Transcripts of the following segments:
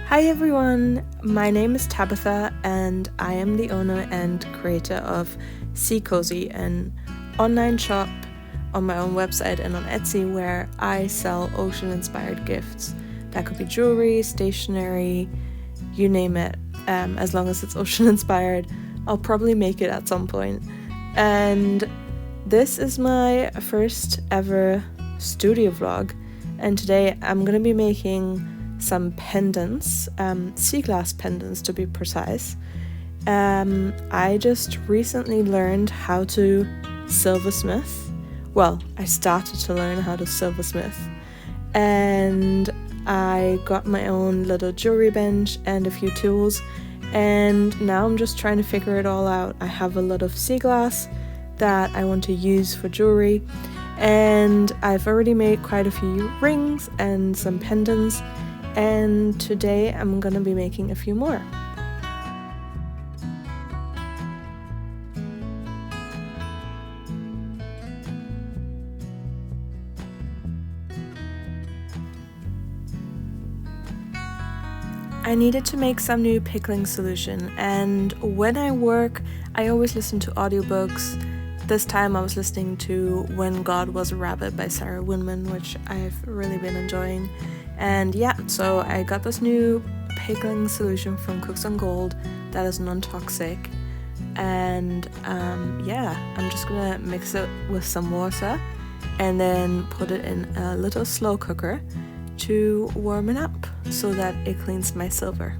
Hi everyone, my name is Tabitha and I am the owner and creator of Sea Cozy, an online shop on my own website and on Etsy where I sell ocean-inspired gifts. That could be jewelry, stationery, you name it. As long as it's ocean-inspired, I'll probably make it at some point. And this is my first ever studio vlog, and today I'm going to be making some pendants, sea glass pendants to be precise. I just recently learned how to silversmith. Well, I started to learn how to silversmith, and I got my own little jewelry bench and a few tools, and now I'm just trying to figure it all out. I have a lot of sea glass that I want to use for jewelry, and I've already made quite a few rings and some pendants, and today I'm gonna be making a few more. I needed to make some new pickling solution, and when I work I always listen to audiobooks. This time I was listening to When God Was a Rabbit by Sarah Winman, which I've really been enjoying. And yeah, so I got this new pickling solution from Cooks on Gold that is non-toxic. And I'm just gonna mix it with some water and then put it in a little slow cooker to warm it up so that it cleans my silver.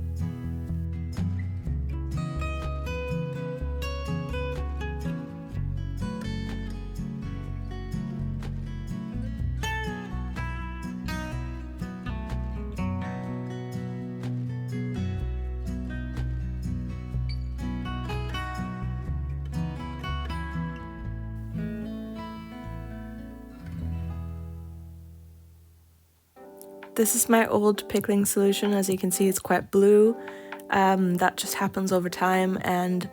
This is my old pickling solution. As you can see, it's quite blue. That just happens over time, and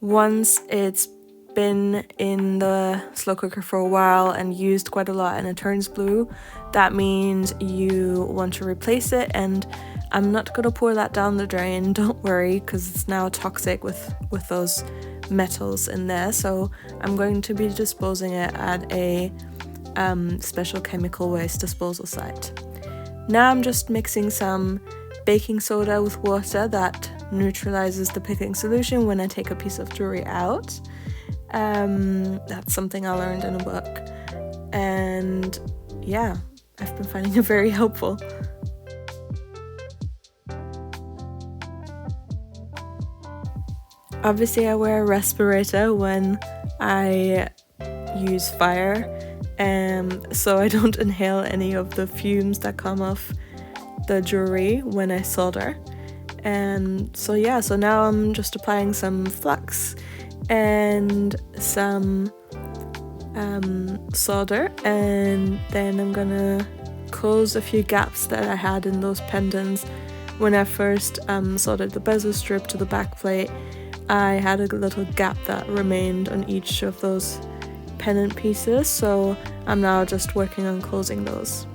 once it's been in the slow cooker for a while and used quite a lot and it turns blue, that means you want to replace it. And I'm not going to pour that down the drain, don't worry, because it's now toxic with those metals in there. So I'm going to be disposing it at a special chemical waste disposal site. Now I'm just mixing some baking soda with water that neutralizes the pickling solution when I take a piece of jewelry out. That's something I learned in a book, and yeah, I've been finding it very helpful. Obviously I wear a respirator when I use fire, so I don't inhale any of the fumes that come off the jewelry when I solder. So now I'm just applying some flux and some solder, and then I'm gonna close a few gaps that I had in those pendants. When I first soldered the bezel strip to the back plate, I had a little gap that remained on each of those pendant pieces, so I'm now just working on closing those.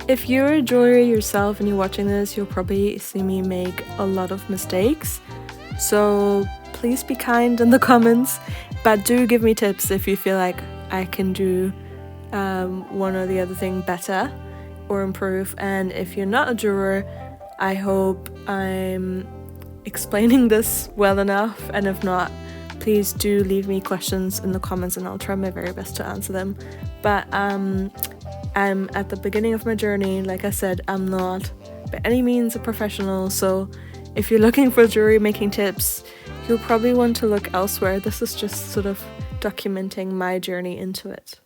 If you're a jeweler yourself and you're watching this, you'll probably see me make a lot of mistakes, so please be kind in the comments, but do give me tips if you feel like I can do one or the other thing better or improve. And if you're not a jeweler, I hope I'm explaining this well enough, and if not, please do leave me questions in the comments and I'll try my very best to answer them. But I'm at the beginning of my journey. Like I said, I'm not by any means a professional, so if you're looking for jewelry making tips, you'll probably want to look elsewhere. This is just sort of documenting my journey into it.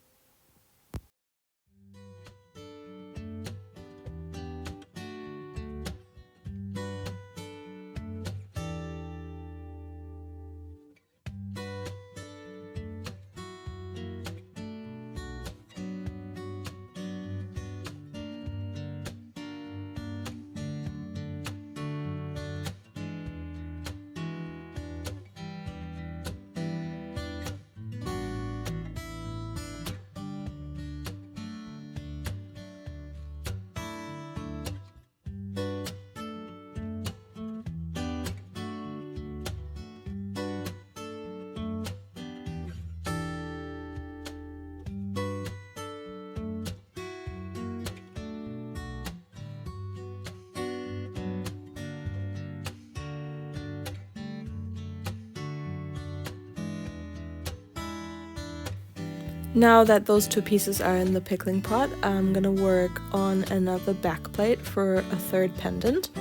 Now that those two pieces are in the pickling pot, I'm gonna work on another back plate for a third pendant.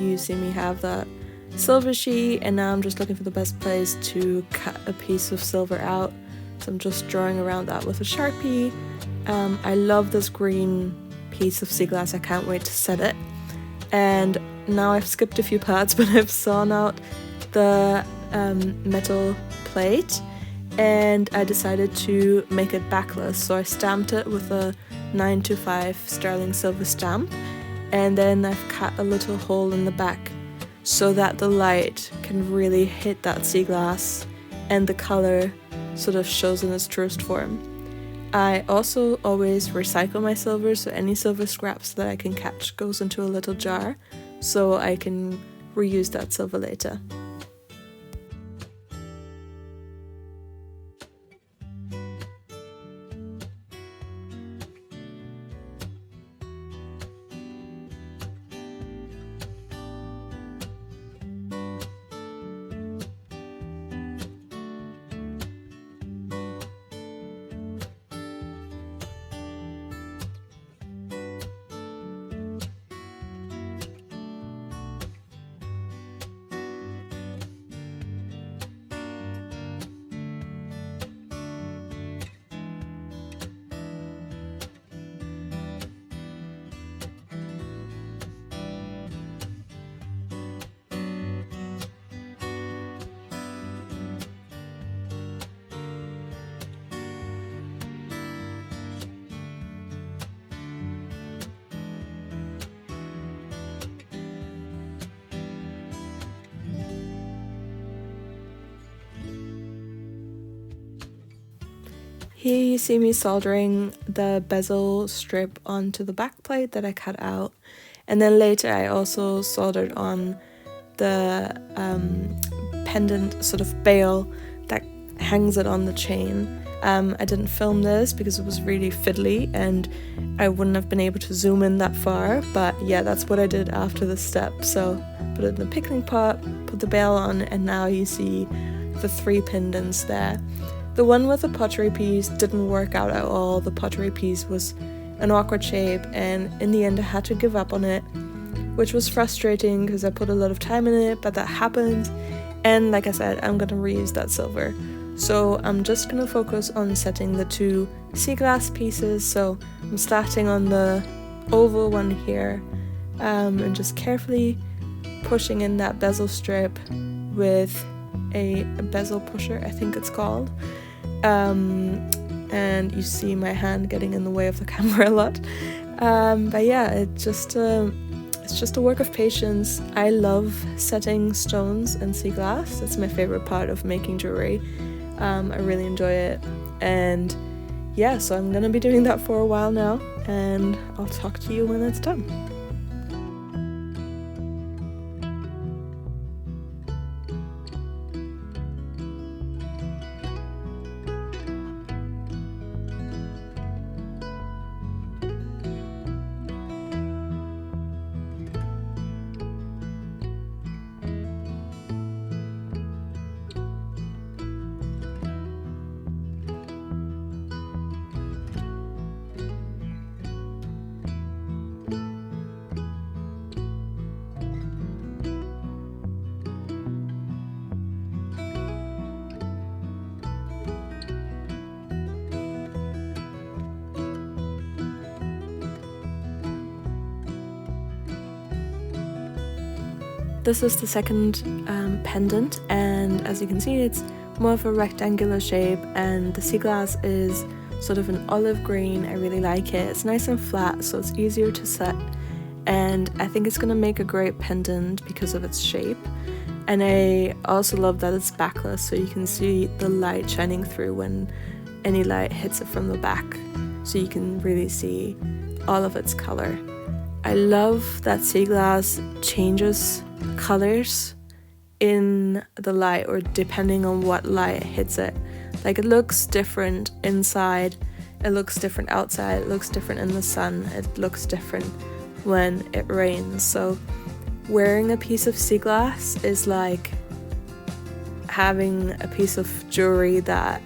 You see me have that silver sheet, and now I'm just looking for the best place to cut a piece of silver out. So I'm just drawing around that with a Sharpie. I love this green piece of sea glass, I can't wait to set it. And now I've skipped a few parts, but I've sawn out the metal plate, and I decided to make it backless. So I stamped it with a 925 sterling silver stamp, and then I've cut a little hole in the back so that the light can really hit that sea glass and the color sort of shows in its truest form. I also always recycle my silver, so any silver scraps that I can catch goes into a little jar so I can reuse that silver later. Here you see me soldering the bezel strip onto the back plate that I cut out, and then later I also soldered on the pendant sort of bail that hangs it on the chain. I didn't film this because it was really fiddly and I wouldn't have been able to zoom in that far, but yeah, that's what I did after the step. So put it in the pickling pot, put the bail on, and now you see the 3 pendants there. The one with the pottery piece didn't work out at all. The pottery piece was an awkward shape, and in the end I had to give up on it, which was frustrating because I put a lot of time in it, but that happened. And like I said, I'm gonna reuse that silver. So I'm just gonna focus on setting the 2 sea glass pieces. So I'm starting on the oval one here, and just carefully pushing in that bezel strip with a bezel pusher, I think it's called. And you see my hand getting in the way of the camera a lot. But yeah, it's just a work of patience. I love setting stones and sea glass. That's my favorite part of making jewelry. I really enjoy it. And yeah, so I'm gonna be doing that for a while now, and I'll talk to you when it's done. This is the second pendant, and as you can see, it's more of a rectangular shape, and the sea glass is sort of an olive green. I really like it. It's nice and flat, so it's easier to set, and I think it's gonna make a great pendant because of its shape. And I also love that it's backless, so you can see the light shining through when any light hits it from the back, so you can really see all of its color. I love that sea glass changes colors in the light, or depending on what light hits it. Like, it looks different inside, it looks different outside, it looks different in the sun, it looks different when it rains. So wearing a piece of sea glass is like having a piece of jewelry that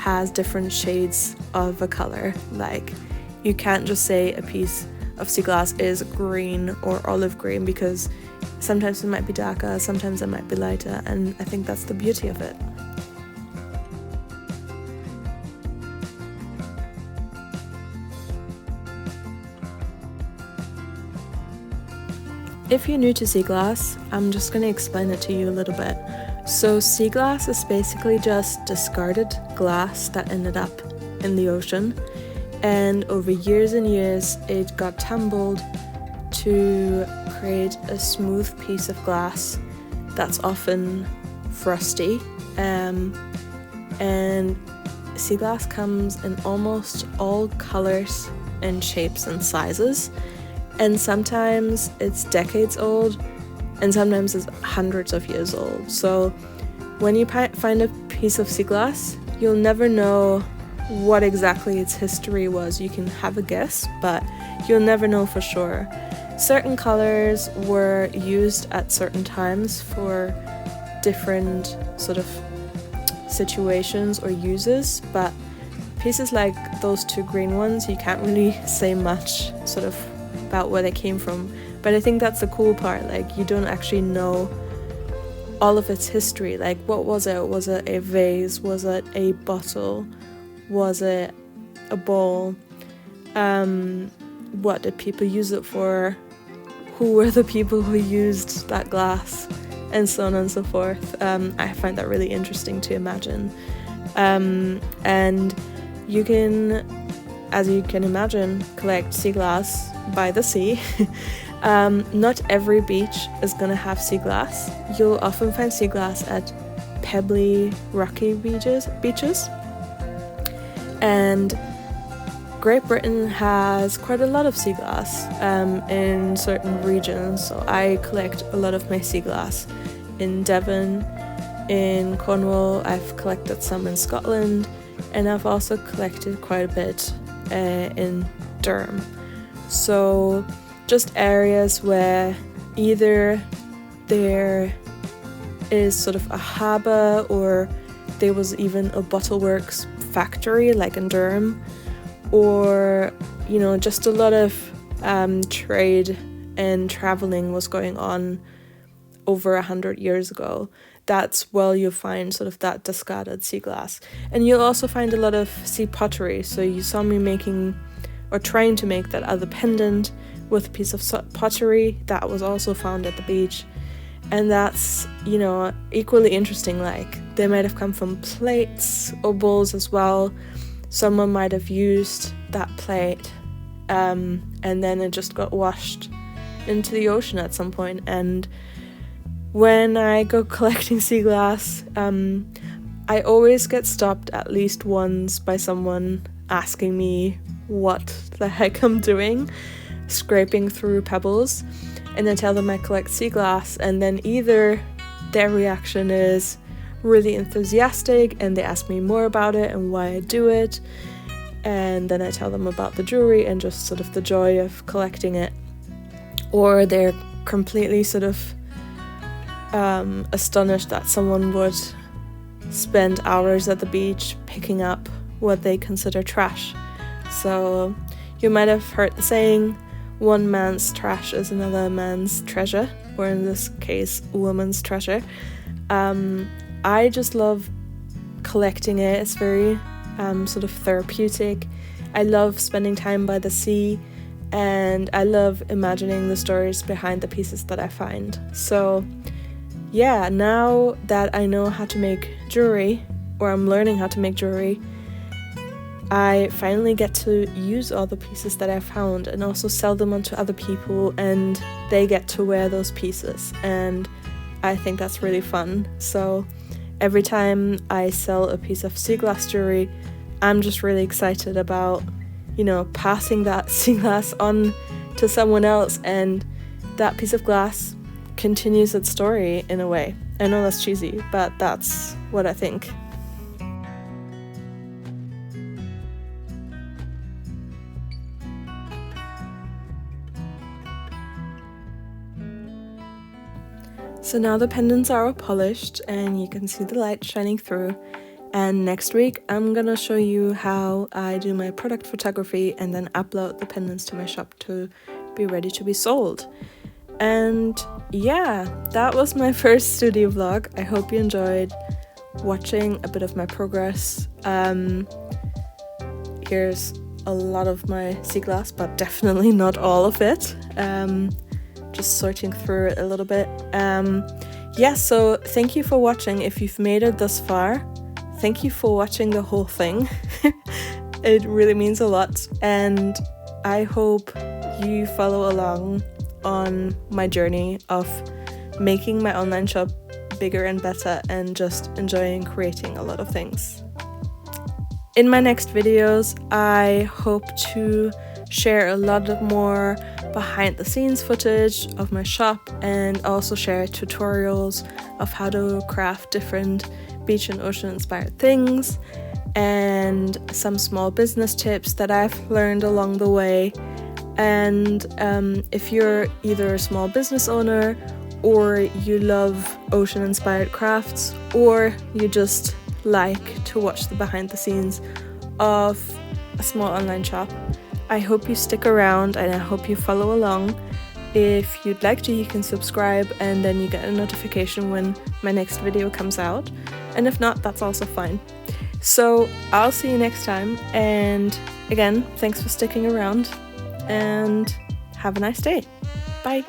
has different shades of a color. Like, you can't just say a piece of sea glass is green or olive green, because sometimes it might be darker, sometimes it might be lighter, and I think that's the beauty of it. If you're new to sea glass, I'm just going to explain it to you a little bit. So sea glass is basically just discarded glass that ended up in the ocean, and over years and years it got tumbled to create a smooth piece of glass that's often frosty, and sea glass comes in almost all colors and shapes and sizes, and sometimes it's decades old and sometimes it's hundreds of years old. So when you find a piece of sea glass, you'll never know what exactly its history was. You can have a guess, but you'll never know for sure. Certain colors were used at certain times for different sort of situations or uses, but pieces like those two green ones, you can't really say much sort of about where they came from. But I think that's the cool part, like you don't actually know all of its history. Like, what was it? Was it a vase? Was it a bottle? Was it a bowl? What did people use it for? Who were the people who used that glass? And so on and so forth. I find that really interesting to imagine. And you can, as you can imagine, collect sea glass by the sea. Not every beach is going to have sea glass. You'll often find sea glass at pebbly, rocky beaches. And Great Britain has quite a lot of sea glass in certain regions. So I collect a lot of my sea glass in Devon, in Cornwall. I've collected some in Scotland, and I've also collected quite a bit in Durham. So just areas where either there is sort of a harbour or there was even a bottleworks factory like in Durham, or just a lot of trade and travelling was going on over 100 years ago. That's where you'll find sort of that discarded sea glass. And you'll also find a lot of sea pottery. So you saw me making or trying to make that other pendant with a piece of pottery that was also found at the beach. And that's, equally interesting. Like, they might have come from plates or bowls as well. Someone might have used that plate and then it just got washed into the ocean at some point. And when I go collecting sea glass, I always get stopped at least once by someone asking me what the heck I'm doing, scraping through pebbles, and I tell them I collect sea glass, and then either their reaction is really enthusiastic and they ask me more about it and why I do it, and then I tell them about the jewelry and just sort of the joy of collecting it, or they're completely sort of astonished that someone would spend hours at the beach picking up what they consider trash. So you might have heard the saying, one man's trash is another man's treasure, or in this case, a woman's treasure. I just love collecting it. It's very sort of therapeutic. I love spending time by the sea, and I love imagining the stories behind the pieces that I find. So yeah, now that I know how to make jewelry, or I'm learning how to make jewelry, I finally get to use all the pieces that I found and also sell them on to other people, and they get to wear those pieces, and I think that's really fun. So every time I sell a piece of sea glass jewelry, I'm just really excited about, passing that sea glass on to someone else, and that piece of glass continues its story in a way. I know that's cheesy, but that's what I think. So now the pendants are all polished and you can see the light shining through, And next week, I'm gonna show you how I do my product photography and then upload the pendants to my shop to be ready to be sold. And yeah, that was my first studio vlog. I hope you enjoyed watching a bit of my progress. Here's a lot of my sea glass, but definitely not all of it. Just sorting through it a little bit. Yeah, so thank you for watching. If you've made it thus far, thank you for watching the whole thing. It really means a lot, and I hope you follow along on my journey of making my online shop bigger and better and just enjoying creating a lot of things. In my next videos, I hope to share a lot more behind the scenes footage of my shop and also share tutorials of how to craft different beach and ocean inspired things and some small business tips that I've learned along the way. And if you're either a small business owner or you love ocean inspired crafts or you just like to watch the behind the scenes of a small online shop, I hope you stick around and I hope you follow along. If you'd like to, you can subscribe and then you get a notification when my next video comes out. And if not, that's also fine. So I'll see you next time, and again, thanks for sticking around and have a nice day. Bye.